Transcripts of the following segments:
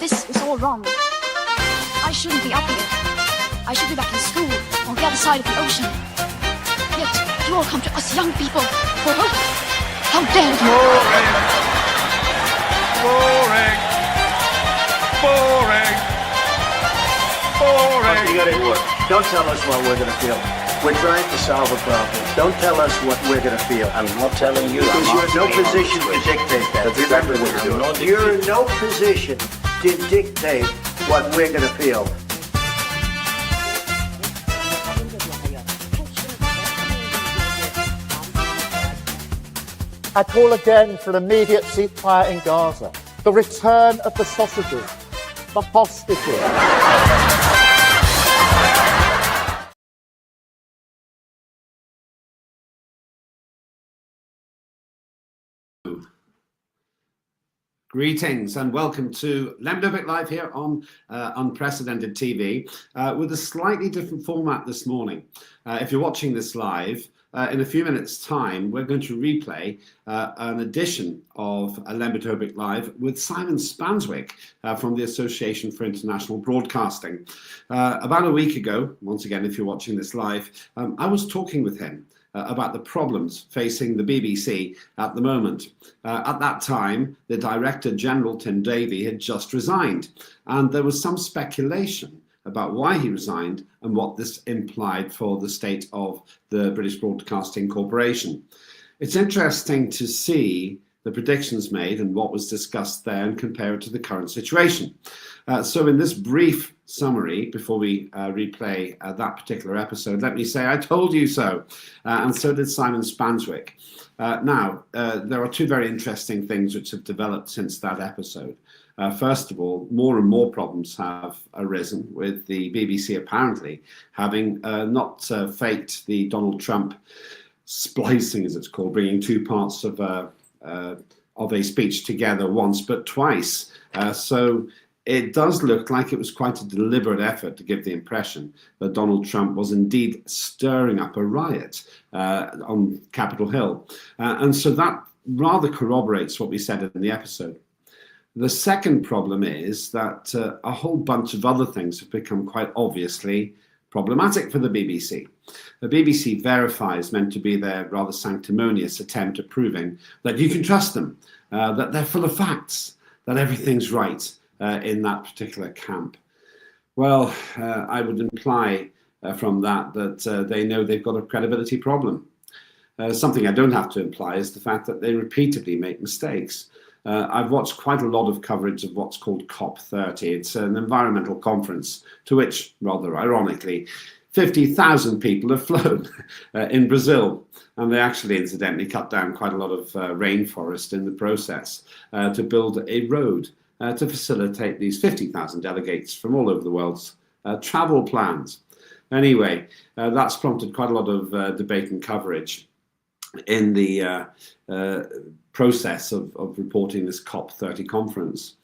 This is all wrong. I shouldn't be up here. I should be back in school on the other side of the ocean. Yet you all come to us young people for hope. How dare you! Boring! Boring! Boring! Okay, you got it work. Don't tell us what we're gonna feel. We're trying to solve a problem. Don't tell us what we're gonna feel. I'm not telling you. Because you're in no position to dictate that. That's exactly what you're doing. You're in no position to dictate what we're gonna feel. I call again for an immediate ceasefire in Gaza, the return of the sausages, the hostages. Greetings and welcome to Lembit Öpik Live here on Unprecedented TV with a slightly different format this morning. If you're watching this live, in a few minutes' time, we're going to replay an edition of Lembit Öpik Live with Simon Spanswick from the Association for International Broadcasting. About a week ago, once again, if you're watching this live, I was talking with him about the problems facing the BBC at the moment. At that time, the Director General, Tim Davie, had just resigned, and there was some speculation about why he resigned and what this implied for the state of the British Broadcasting Corporation. It's interesting to see the predictions made and what was discussed there and compare it to the current situation. So in this brief summary, before we replay that particular episode, let me say I told you so, and so did Simon Spanswick. Now, there are two very interesting things which have developed since that episode. First of all, more and more problems have arisen with the BBC apparently having not faked the Donald Trump splicing, as it's called, bringing two parts of a speech together once but twice. So it does look like it was quite a deliberate effort to give the impression that Donald Trump was indeed stirring up a riot on Capitol Hill. And so that rather corroborates what we said in the episode. The second problem is that a whole bunch of other things have become quite obviously problematic for the BBC. The BBC Verify is meant to be their rather sanctimonious attempt at proving that you can trust them, that they're full of facts, that everything's right in that particular camp. Well, I would imply from that they know they've got a credibility problem. Something I don't have to imply is the fact that they repeatedly make mistakes. I've watched quite a lot of coverage of what's called COP30. It's an environmental conference to which, rather ironically, 50,000 people have flown in Brazil. And they actually, incidentally, cut down quite a lot of rainforest in the process to build a road to facilitate these 50,000 delegates from all over the world's travel plans. Anyway, that's prompted quite a lot of debate and coverage in the process of reporting this COP30 conference.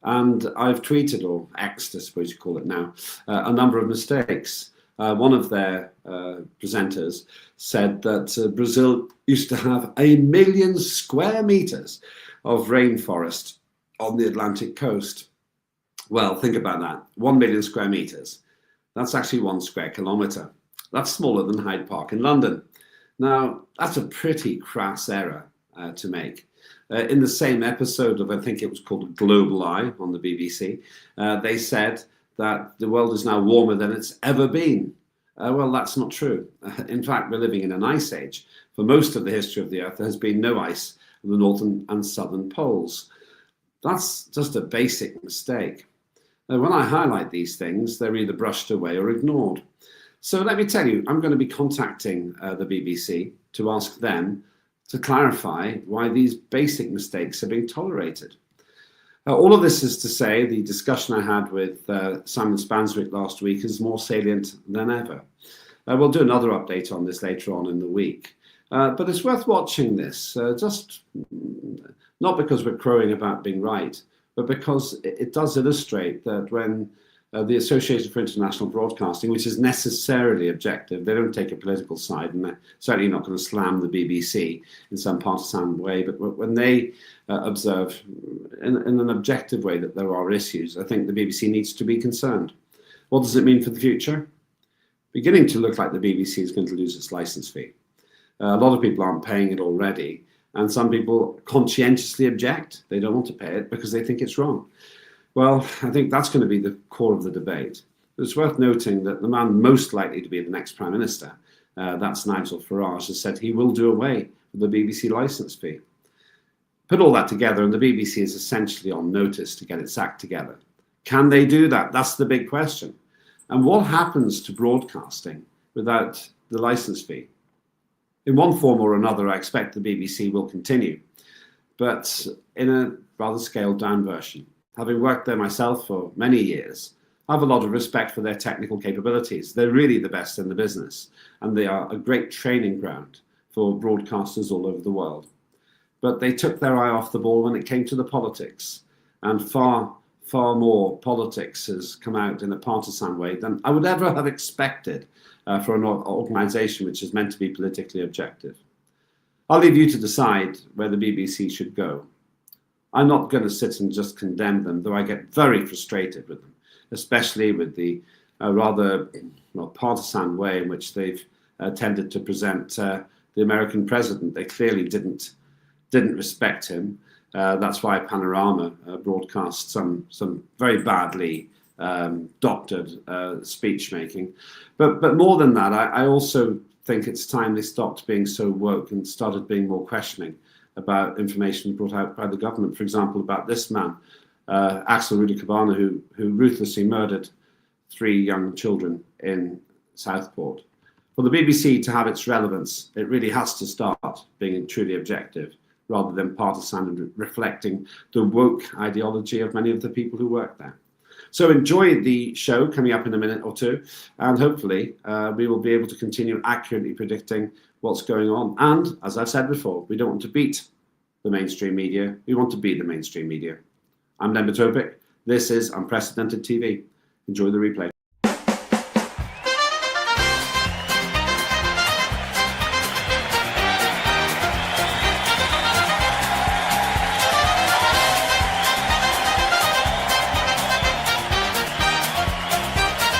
And I've tweeted, or X'd, I suppose you call it now, a number of mistakes. One of their presenters said that Brazil used to have 1 million square meters of rainforest on the Atlantic coast. Well, think about that. 1 million square meters. That's actually 1 square kilometer. That's smaller than Hyde Park in London. Now, that's a pretty crass error to make. In the same episode of, I think it was called Global Eye on the BBC, they said that the world is now warmer than it's ever been. Well, that's not true. In fact, we're living in an ice age. For most of the history of the Earth, there has been no ice at the northern and southern poles. That's just a basic mistake. When I highlight these things, they're either brushed away or ignored. So let me tell you, I'm going to be contacting the BBC to ask them to clarify why these basic mistakes are being tolerated. All of this is to say the discussion I had with Simon Spanswick last week is more salient than ever. We'll do another update on this later on in the week. But it's worth watching this, just not because we're crowing about being right, but because it does illustrate that when the Association for International Broadcasting, which is necessarily objective. They don't take a political side, and they're certainly not going to slam the BBC in some partisan way. But when they observe in an objective way that there are issues, I think the BBC needs to be concerned. What does it mean for the future? Beginning to look like the BBC is going to lose its licence fee. A lot of people aren't paying it already, and some people conscientiously object. They don't want to pay it because they think it's wrong. Well, I think that's going to be the core of the debate. It's worth noting that the man most likely to be the next Prime Minister, that's Nigel Farage, has said he will do away with the BBC licence fee. Put all that together and the BBC is essentially on notice to get its act together. Can they do that? That's the big question. And what happens to broadcasting without the licence fee? In one form or another, I expect the BBC will continue, but in a rather scaled down version. Having worked there myself for many years, I have a lot of respect for their technical capabilities. They're really the best in the business, and they are a great training ground for broadcasters all over the world. But they took their eye off the ball when it came to the politics, and far more politics has come out in a partisan way than I would ever have expected for an organisation which is meant to be politically objective. I'll leave you to decide where the BBC should go. I'm not going to sit and just condemn them, though I get very frustrated with them, especially with the rather partisan way in which they've tended to present the American president. They clearly didn't respect him. That's why Panorama broadcast some very badly doctored speech making. But more than that, I also think it's time they stopped being so woke and started being more questioning about information brought out by the government. For example, about this man, Axel Rudikabana, who ruthlessly murdered 3 young children in Southport. For the BBC to have its relevance, it really has to start being truly objective, rather than partisan and reflecting the woke ideology of many of the people who work there. So enjoy the show coming up in a minute or two, and hopefully we will be able to continue accurately predicting what's going on. And as I've said before, we don't want to beat the mainstream media, we want to be the mainstream media. I'm Lembit Öpik. This is Unprecedented TV. Enjoy the replay.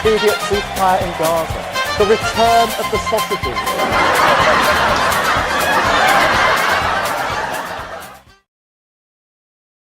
Immediate ceasefire in Gaza. The return of the sausages.